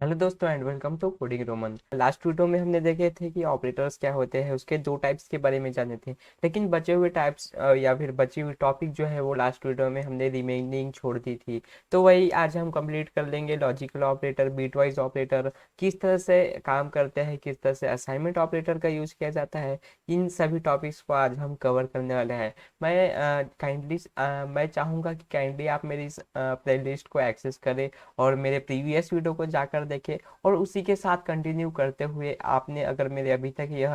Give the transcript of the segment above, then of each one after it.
Hello दोस्तों and welcome to coding Roman. Last video में हमने देखे थे कि ऑपरेटर्स क्या होते हैं, उसके दो टाइप्स के बारे में जाने थे। लेकिन बचे हुए टाइप्स या फिर बची हुई टॉपिक जो है वो लास्ट वीडियो में हमने रिमेनिंग छोड़ दी थी। तो वही आज हम कंप्लीट कर लेंगे। लॉजिकल ऑपरेटर, बिटवाइज ऑपरेटर किस तरह से काम करते हैं, किस तरह से असाइनमेंट ऑपरेटर का यूज किया जाता है, इन सभी टॉपिक्स को आज हम कवर करने वाले हैं। मैं चाहूँगा कि काइंडली आप मेरी इस प्लेलिस्ट को एक्सेस करें और मेरे प्रीवियस वीडियो को जाकर देखें, और उसी के साथ कंटिन्यू करते हुए आपने अगर मेरे अभी तक यह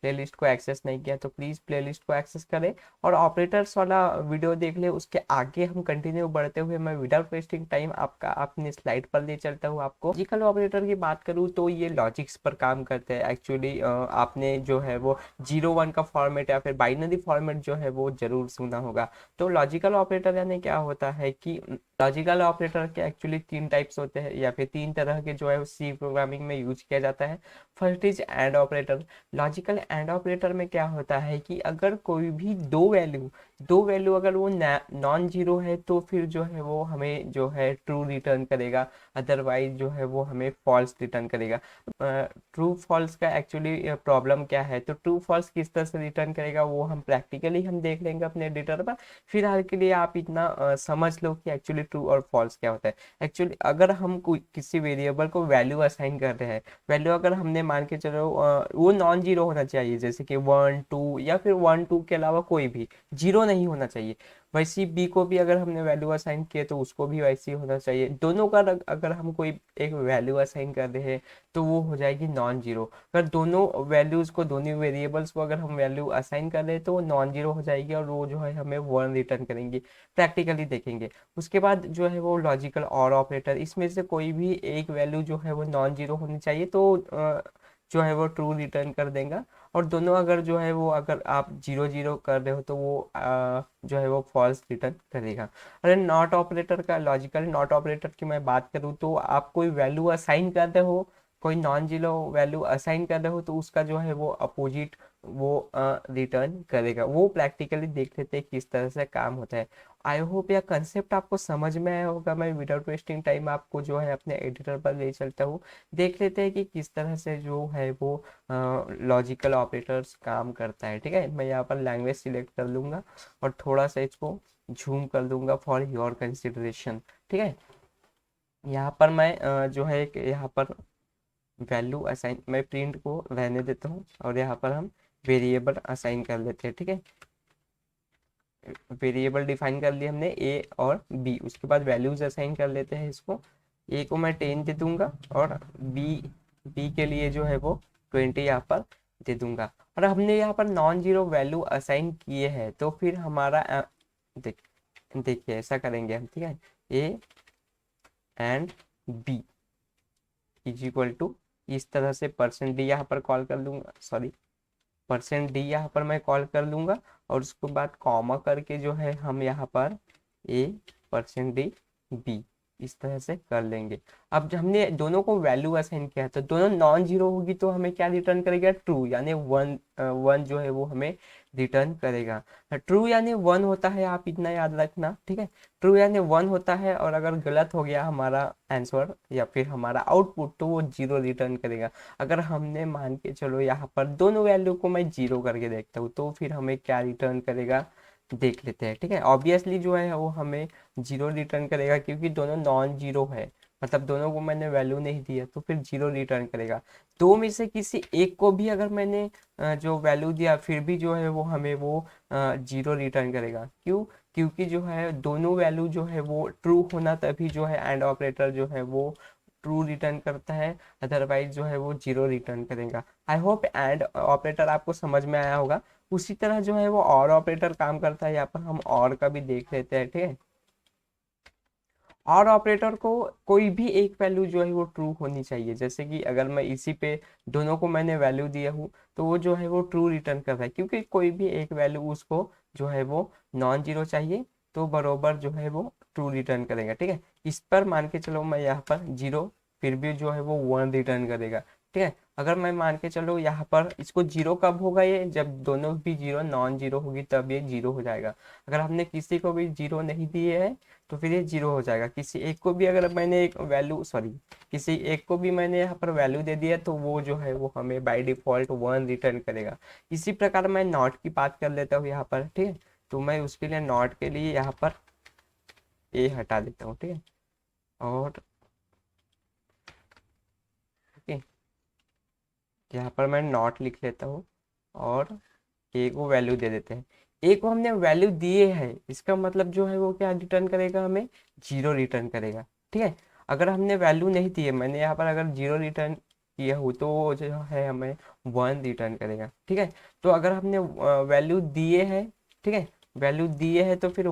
प्लेलिस्ट को एक्सेस नहीं किया तो प्लीज़ प्लेलिस्ट को एक्सेस करें और ऑपरेटर्स वाला वीडियो देख ले। उसके आगे हम कंटिन्यू बढ़ते हुए मैं विदाउट वेस्टिंग टाइम आपका अपने स्लाइड पर ले चलता हूँ। आपको लॉजिकल ऑपरेटर की बात करूँ तो ये लॉजिक्स पर काम करते हैं। एक्चुअली आपने जो है वो 0 1 का फॉर्मेट या फिर बाइनरी फॉर्मेट जो है वो जरूर सुना होगा। तो लॉजिकल ऑपरेटर यानी क्या होता है कि लॉजिकल ऑपरेटर के एक्चुअली तीन टाइप्स होते हैं या फिर तीन तरह के जो है सी प्रोग्रामिंग में यूज किया जाता है। First is and operator. Logical and operator में क्या होता है कि अगर कोई भी दो वैल्यू अगर वो नॉन जीरो है तो फिर जो है वो हमें जो है ट्रू रिटर्न करेगा, अदरवाइज जो है वो हमें फॉल्स रिटर्न करेगा। ट्रू फॉल्स का एक्चुअली प्रॉब्लम क्या है, तो ट्रू फॉल्स किस तरह से रिटर्न करेगा वो हम प्रैक्टिकली हम देख लेंगे अपने एडिटर पर। फिलहाल के लिए आप इतना समझ लो कि एक्चुअली ट्रू और फॉल्स क्या होता है। एक्चुअली अगर हम किसी वेरिएबल को वैल्यू असाइन कर रहे हैं, वैल्यू अगर हमने मान के चलो वो नॉन जीरो होना चाहिए, जैसे कि 1 2 या फिर 1 2 के अलावा कोई भी जीरो नहीं होना चाहिए। वैसे ही बी को भी अगर हमने वैल्यू असाइन किए तो उसको भी वैसे ही होना चाहिए। दोनों का अगर हम कोई एक वैल्यू असाइन कर रहे हैं तो वो हो जाएगी नॉन जीरो। अगर दोनों वैल्यूज को, दोनों वेरिएबल्स को अगर हम वैल्यू असाइन कर रहे हैं तो वो नॉन जीरो हो जाएगी और वो जो है हमें वन रिटर्न करेंगे। प्रैक्टिकली देखेंगे। उसके बाद जो है वो लॉजिकल और ऑपरेटर, इसमें से कोई भी एक वैल्यू जो है वो नॉन जीरो होनी चाहिए तो जो है वो ट्रू रिटर्न कर देगा। और दोनों अगर जो है वो अगर आप जीरो जीरो कर रहे हो तो वो जो है वो फॉल्स रिटर्न करेगा। अरे नॉट ऑपरेटर का, लॉजिकल नॉट ऑपरेटर की मैं बात करूँ तो आप कोई वैल्यू असाइन कर रहे हो, कोई नॉन जीरो वैल्यू असाइन कर रहे हो तो उसका जो है वो अपोजिट वो रिटर्न करेगा। वो प्रैक्टिकली देख लेते हैं किस तरह से काम होता है। आई होप यह कंसेप्ट आपको समझ में आया होगा। मैं विदाउट वेस्टिंग टाइम आपको जो है अपने एडिटर पर ले चलता हूँ। देख लेते हैं कि किस तरह से जो है वो लॉजिकल ऑपरेटर्स काम करता है। ठीक है, मैं यहाँ पर लैंग्वेज सिलेक्ट कर लूँगा और थोड़ा सा इसको झूम कर दूंगा फॉर योर कंसिडरेशन। ठीक है, यहाँ पर मैं जो है एक यहाँ पर वैल्यू असाइन, मैं प्रिंट को रहने देता हूँ और यहाँ पर हम वेरिएबल असाइन कर लेते हैं। ठीक है, वेरिएबल डिफाइन कर लिए हमने ए और बी। उसके बाद वैल्यूज असाइन कर लेते हैं इसको। ए को मैं 10 दे दूंगा और बी बी के लिए जो है वो 20 यहाँ पर दे दूंगा। और हमने यहाँ पर नॉन जीरो वैल्यू असाइन किए हैं तो फिर हमारा देख देखिए ऐसा करेंगे हम। ठीक है, a and b is equal to, इस तरह से परसेंट डी यहाँ पर कॉल कर लूंगा, सॉरी परसेंट डी यहाँ पर मैं कॉल कर लूंगा। और उसके बाद कॉमा करके जो है हम यहाँ पर ए परसेंट डी बी इस तरह से कर लेंगे। अब जब हमने दोनों को वैल्यू असाइन किया तो दोनों नॉन जीरो होगी तो हमें क्या रिटर्न करेगा, ट्रू, यानी वन वन जो है वो हमें रिटर्न करेगा। ट्रू यानी वन होता है, आप इतना याद रखना। ठीक है, ट्रू यानी वन होता है और अगर गलत हो गया हमारा आंसर या फिर हमारा आउटपुट तो वो जीरो रिटर्न करेगा। अगर हमने मान के चलो यहाँ पर दोनों वैल्यू को मैं जीरो करके देखता हूँ तो फिर हमें क्या रिटर्न करेगा देख लेते हैं। ठीक है, ऑब्वियसली जो है वो हमें जीरो रिटर्न करेगा क्योंकि दोनों नॉन जीरो है, मतलब दोनों को मैंने वैल्यू नहीं दिया तो फिर जीरो रिटर्न करेगा। दो में से किसी एक को भी अगर मैंने जो वैल्यू दिया फिर भी जो है वो हमें वो जीरो रिटर्न करेगा। क्यों? क्योंकि जो है दोनों वैल्यू जो है वो ट्रू होना तभी जो है एंड ऑपरेटर जो है वो ट्रू रिटर्न करता है, अदरवाइज जो है वो जीरो रिटर्न करेगा। आई होप एंड ऑपरेटर आपको समझ में आया होगा। उसी तरह जो है वो और ऑपरेटर काम करता है, यहाँ पर हम और का भी देख लेते हैं। ठीक है, और ऑपरेटर को कोई भी एक वैल्यू जो है वो ट्रू होनी चाहिए। जैसे कि अगर मैं इसी पे दोनों को मैंने वैल्यू दिया हूँ तो वो जो है वो ट्रू रिटर्न कर रहा है क्योंकि कोई भी एक वैल्यू उसको जो है वो नॉन जीरो चाहिए तो बरोबर जो है वो ट्रू रिटर्न करेगा। ठीक है, इस पर मान के चलो मैं यहाँ पर जीरो, फिर भी जो है वो वन रिटर्न करेगा। ठीक है, अगर मैं मान के चलो यहाँ पर इसको जीरो कब होगा, ये जब दोनों भी जीरो नॉन जीरो होगी तब ये जीरो हो जाएगा। अगर हमने किसी को भी जीरो नहीं दिए है तो फिर ये जीरो हो जाएगा। किसी एक को भी अगर मैंने एक वैल्यू किसी एक को भी मैंने यहाँ पर वैल्यू दे दिया तो वो जो है वो हमें बाय डिफॉल्ट वन रिटर्न करेगा। इसी प्रकार मैं नॉट की बात कर लेता हूँ यहाँ पर, ठीक है। तो मैं उसके लिए नॉट के लिए यहाँ पर ए हटा देता हूँ, ठीक है। और ओके, यहाँ पर मैं नॉट लिख लेता हूँ और ए को वैल्यू दे देते हैं। ए को हमने वैल्यू दिए है, इसका मतलब जो है वो क्या रिटर्न करेगा, हमें जीरो रिटर्न करेगा, ठीक है। अगर हमने वैल्यू नहीं दी है, मैंने यहाँ पर अगर जीरो रिटर्न किया हो तो वो जो है हमें वन रिटर्न करेगा, ठीक है। तो अगर हमने वैल्यू दिए है, ठीक है, वैल्यू दिए है तो फिर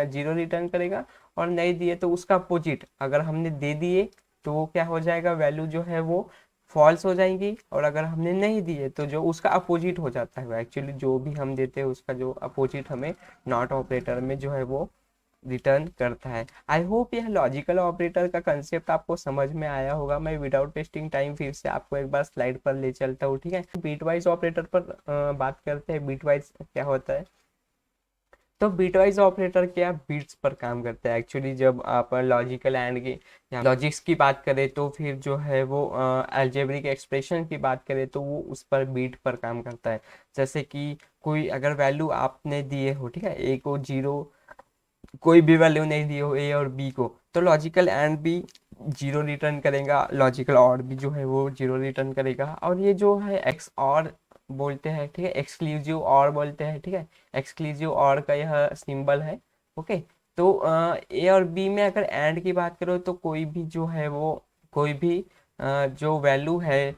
जीरो रिटर्न करेगा। और नहीं दिए तो उसका अपोजिट, अगर हमने दे दिए तो वो क्या हो जाएगा, वैल्यू जो है वो फॉल्स हो जाएंगी। और अगर हमने नहीं दिए तो जो उसका अपोजिट हो जाता है, एक्चुअली जो भी हम देते हैं उसका जो अपोजिट हमें नॉट ऑपरेटर में जो है वो रिटर्न करता है। आई होप यह लॉजिकल ऑपरेटर का कंसेप्ट आपको समझ में आया होगा। मैं विदाउट टेस्टिंग टाइम फिर से आपको एक बार स्लाइड पर ले चलता हूँ, ठीक है। बीटवाइज ऑपरेटर पर बात करते हैं। बीटवाइज क्या होता है, तो बीटवाइज ऑपरेटर क्या बीट्स पर काम करता है। एक्चुअली जब आप लॉजिकल एंड की या लॉजिक्स की बात करें तो फिर जो है वो अलजेब्रिक एक्सप्रेशन की बात करें तो वो उस पर बीट पर काम करता है। जैसे कि कोई अगर वैल्यू आपने दिए हो, ठीक है, ए को जीरो, कोई भी वैल्यू नहीं दी हो ए और बी को, तो लॉजिकल एंड भी जीरो रिटर्न करेगा, लॉजिकल और भी जो है वो जीरो रिटर्न करेगा। और ये जो है एक्स और बोलते हैं, ठीक है, एक्सक्लूसिव और बोलते हैं, ठीक है। एक्सक्लूसिव और का यह सिंबल है, ओके। तो ए और बी में अगर एंड की बात करो तो कोई भी जो है वो कोई भी जो वैल्यू है,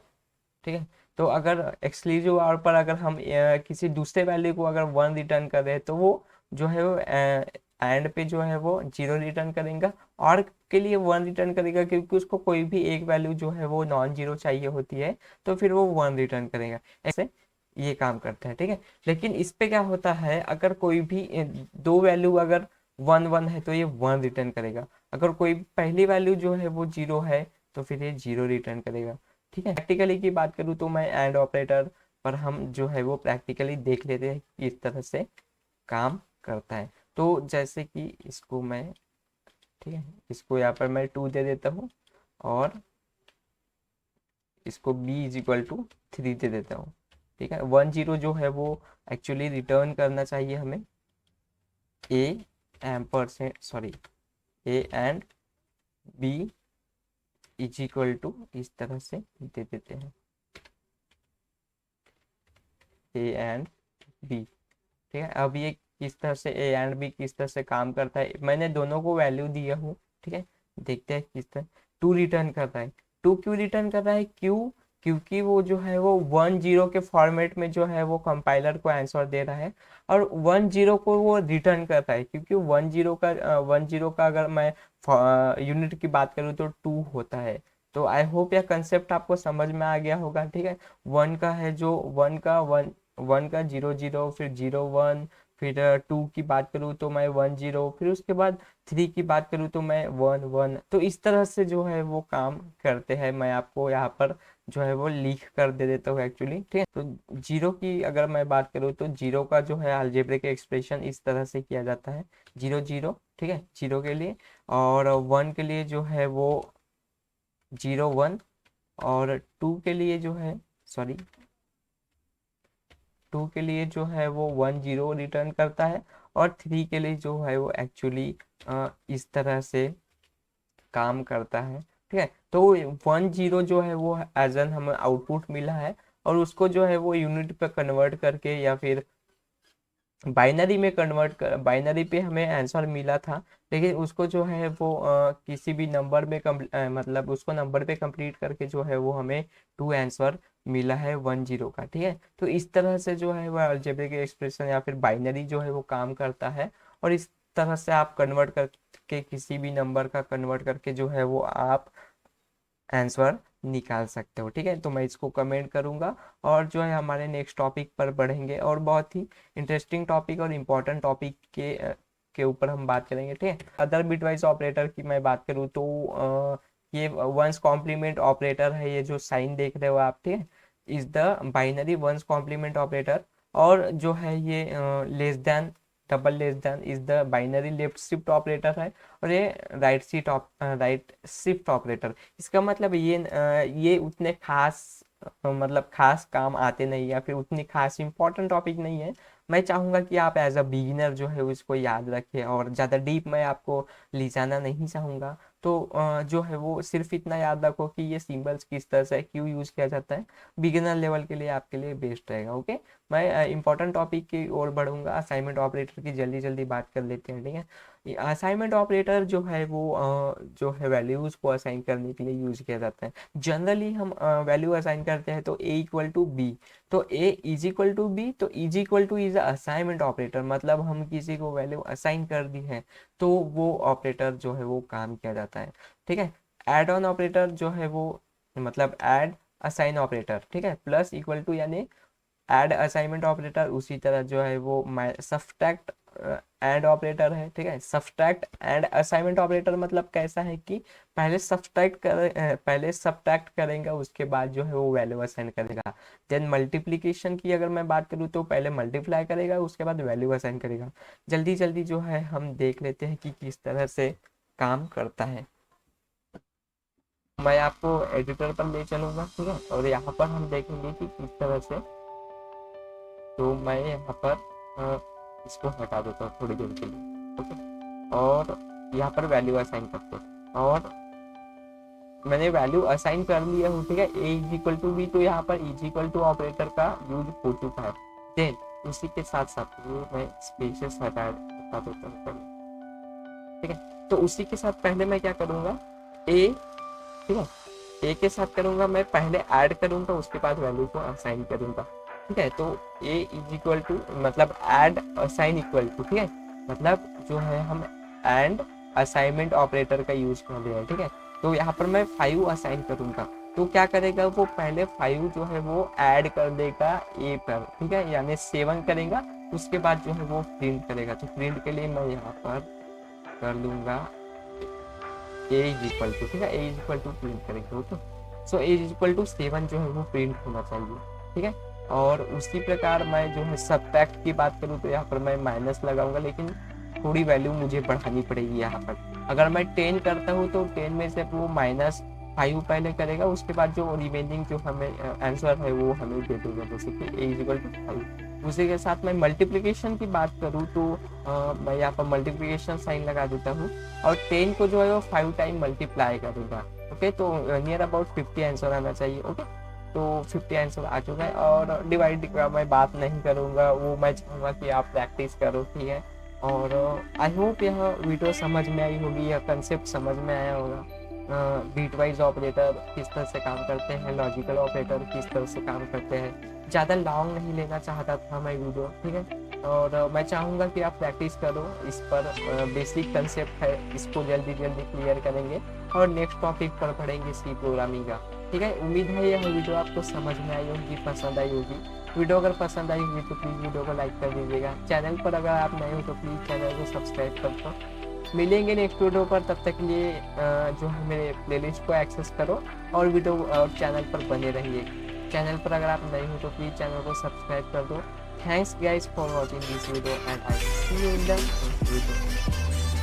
ठीक है, तो अगर एक्सक्लूसिव और पर अगर हम किसी दूसरे वैल्यू को अगर वन रिटर्न कर रहे तो वो जो है वो एंड पे जो है वो जीरो रिटर्न करेगा, और के लिए वन रिटर्न करेगा क्योंकि उसको कोई भी एक वैल्यू जो है वो नॉन जीरो चाहिए होती है, तो फिर वो वन रिटर्न करेगा। ऐसे ये काम करता है, ठीक है। लेकिन इस पे क्या होता है, अगर कोई भी दो वैल्यू अगर वन वन है तो ये वन रिटर्न करेगा। अगर कोई पहली वैल्यू जो है वो जीरो है तो फिर ये जीरो रिटर्न करेगा, ठीक है। प्रैक्टिकली की बात करूँ तो मैं एंड ऑपरेटर पर हम जो है वो प्रैक्टिकली देख लेते हैं कि किस तरह से काम करता है। तो जैसे कि इसको मैं, ठीक है, इसको यहाँ पर मैं टू दे देता हूँ और इसको b is equal to three दे देता हूँ, ठीक है। वन जीरो जो है वो एक्चुअली रिटर्न करना चाहिए हमें a ampersand sorry a and b is equal to, इस तरह से दे देते हैं ए एंड बी, ठीक है। अब ये किस तरह से ए एंड बी किस तरह से काम करता है, मैंने दोनों को वैल्यू दिया हूँ, ठीक है। देखते हैं किस तरह टू रिटर्न कर रहा है। टू क्यों रिटर्न कर रहा है, क्यों, क्योंकि वो जो है वो वन जीरो के फॉर्मेट में जो है वो कंपाइलर को आंसर दे रहा है, और वन जीरो को वो रिटर्न कर रहा है क्योंकि वन जीरो का अगर मैं यूनिट की बात करूँ तो टू होता है। तो आई होप यह कंसेप्ट आपको समझ में आ गया होगा, ठीक है। वन का है जो वन का जीरो जीरो, फिर जीरो वन, फिर टू की बात करूँ तो मैं वन जीरो, फिर उसके बाद थ्री की बात करूँ तो मैं वन वन। तो इस तरह से जो है वो काम करते हैं। मैं आपको यहाँ पर जो है वो लिख कर दे देता हूँ एक्चुअली, ठीक है। तो जीरो की अगर मैं बात करूँ तो जीरो का जो है अलजेब्रिक एक्सप्रेशन इस तरह से किया जाता है, जीरो जीरो, ठीक है, जीरो के लिए। और वन के लिए जो है वो जीरो वन, और टू के लिए जो है सॉरी टू के लिए जो है वो वन जीरो रिटर्न करता है, और थ्री के लिए जो है वो एक्चुअली इस तरह से काम करता है, ठीक है। तो वन जीरो जो है वो एज एन हमें आउटपुट मिला है, और उसको जो है वो यूनिट पे कन्वर्ट करके या फिर बाइनरी में कन्वर्ट कर, बाइनरी पे हमें आंसर मिला था, लेकिन उसको जो है वो किसी भी नंबर में मतलब उसको नंबर पे कंप्लीट करके जो है वो हमें टू आंसर मिला है वन जीरो का, ठीक है। तो इस तरह से जो है वो अलजेब्रिक एक्सप्रेशन या फिर बाइनरी जो है वो काम करता है, और इस तरह से आप कन्वर्ट करके किसी भी नंबर का कन्वर्ट करके जो है वो आप आंसर निकाल सकते हो, ठीक है। तो मैं इसको कमेंट करूंगा और जो है हमारे नेक्स्ट टॉपिक पर बढ़ेंगे, और बहुत ही इंटरेस्टिंग टॉपिक और इम्पोर्टेंट टॉपिक के ऊपर हम बात करेंगे, ठीक है। अदर बिटवाइज ऑपरेटर की मैं बात करूँ तो ये वंस कॉम्प्लीमेंट ऑपरेटर है, ये जो साइन देख रहे हो आप, ठीक है, is the binary one's complement operator. और जो है ये less than, double less than is the binary left shift operator है। और ये राइट शिफ्ट ऑपरेटर। इसका मतलब ये उतने खास मतलब खास काम आते नहीं, या फिर उतनी खास इंपॉर्टेंट टॉपिक नहीं है। मैं चाहूँगा कि आप एज अ बिगिनर जो है उसको याद रखें, और ज़्यादा डीप मैं आपको ले जाना नहीं चाहूँगा। तो जो है वो सिर्फ इतना याद रखो कि ये सिंबल्स किस तरह से क्यों यूज़ किया जाता है, बिगिनर लेवल के लिए आपके लिए बेस्ट रहेगा। ओके, मैं इंपॉर्टेंट टॉपिक की ओर बढ़ूंगा। असाइनमेंट ऑपरेटर की जल्दी जल्दी बात कर लेते हैं, ठीक है। असाइनमेंट ऑपरेटर जो है वो जो है वैल्यूज़ को असाइन करने के लिए यूज़ किया जाता है। जनरली हम वैल्यू असाइन करते हैं तो ए इक्वल टू बी, तो ए इज इक्वल टू बी, तो is equal two is assignment operator, मतलब हम किसी को वैल्यू असाइन कर दी है तो वो ऑपरेटर जो है वो काम किया जाता है, ठीक है। एड ऑन ऑपरेटर जो है वो मतलब ऐड असाइन ऑपरेटर, ठीक है, प्लस इक्वल टू यानी ऐड असाइनमेंट ऑपरेटर, उसी तरह जो है वो सब्ट्रैक्ट एंड ऑपरेटर है, ठीक है। सब्ट्रैक्ट एंड असाइनमेंट ऑपरेटर मतलब कैसा है कि पहले सब्ट्रैक्ट करेगा, उसके बाद जो है वो वैल्यू असाइन करेगा। देन मल्टीप्लीकेशन की अगर मैं बात करूँ तो पहले मल्टीप्लाई करेगा, उसके बाद वैल्यू असाइन करेगा। जल्दी जल्दी जो है हम देख लेते हैं कि किस तरह से काम करता है। मैं आपको एडिटर पर ले चलूंगा, ठीक है, और यहाँ पर हम देखेंगे कि किस तरह से। तो मैं यहाँ पर इसको हटा देता हूँ थोड़ी देर के लिए, ओके। और यहाँ पर वैल्यू असाइन करते हैं, और मैंने वैल्यू असाइन कर लिया हूँ, ठीक है। A is equal to be, तो यहाँ पर इज इक्वल टू ऑपरेटर का यूज हो चुका है। देन उसी के साथ साथ ये मैं स्पेसेस हटा देता हूँ, ठीक है। तो उसी के साथ पहले मैं क्या करूँगा, ए, ठीक है, ए के साथ करूँगा मैं पहले ऐड करूँगा, उसके बाद वैल्यू को असाइन करूँगा, ठीक है। तो ए इज इक्वल टू मतलब ऐड असाइन इक्वल टू, ठीक है, मतलब जो है हम एंड असाइनमेंट ऑपरेटर का यूज कर रहे हैं, ठीक है। तो यहाँ पर मैं 5 असाइन करूँगा, तो क्या करेगा वो पहले 5 जो है वो ऐड कर देगा ए पर, ठीक है, यानी 7 करेगा, उसके बाद जो है वो प्रिंट करेगा। तो प्रिंट के लिए मैं यहाँ पर कर लूँगा ए इज इक्वल टू, ठीक है, a is equal to print करेंगे, okay. So a is equal to 7 जो है वो प्रिंट होना चाहिए, ठीक है। और उसी प्रकार मैं जो है सब्ट्रैक्ट की बात करूँ तो यहाँ पर मैं माइनस लगाऊंगा, लेकिन थोड़ी वैल्यू मुझे बढ़ानी पड़ेगी यहाँ पर। अगर मैं 10 करता हूँ तो 10 में से वो -5 पहले करेगा, उसके बाद जो रिमेनिंग जो हमें आंसर है वो हमें दे देगा, जैसे कि ए इज इक्वल टू 5। उसी के साथ मैं मल्टीप्लिकेशन की बात करूँ तो मैं यहाँ पर मल्टीप्लिकेशन साइन लगा देता हूँ, और 10 को जो है वो 5 टाइम मल्टीप्लाई करूँगा, ओके। तो नियर अबाउट 50 आंसर आना चाहिए, ओके। तो 50 आंसर आ चुका है। और डिवाइड का मैं बात नहीं करूँगा, वो मैं चाहूँगा कि आप प्रैक्टिस करो, ठीक है। और आई होप यह वीडियो समझ में आई होगी, यह कंसेप्ट समझ में आया होगा। बीट वाइज ऑपरेटर किस तरह से काम करते हैं, लॉजिकल ऑपरेटर किस तरह से काम करते हैं। ज़्यादा लॉन्ग नहीं लेना चाहता था मैं वीडियो, ठीक है। और मैं चाहूँगा कि आप प्रैक्टिस करो इस पर। बेसिक कंसेप्ट है, इसको जल्दी जल्दी क्लियर करेंगे और नेक्स्ट टॉपिक पर पढ़ेंगे सी प्रोग्रामिंग का, ठीक है। उम्मीद है यह वीडियो आपको समझ में आई होगी, पसंद आई होगी। वीडियो अगर पसंद आई होगी तो प्लीज़ वीडियो को लाइक कर दीजिएगा। चैनल पर अगर आप नए हो तो प्लीज़ चैनल को सब्सक्राइब कर दो। मिलेंगे नेक्स्ट वीडियो पर, तब तक के लिए जो है मेरे प्लेलिस्ट को एक्सेस करो और वीडियो और चैनल पर बने रहिए। चैनल पर अगर आप नए हो तो प्लीज़ चैनल को सब्सक्राइब कर दो। Thanks guys for watching this video and I see you in the next video.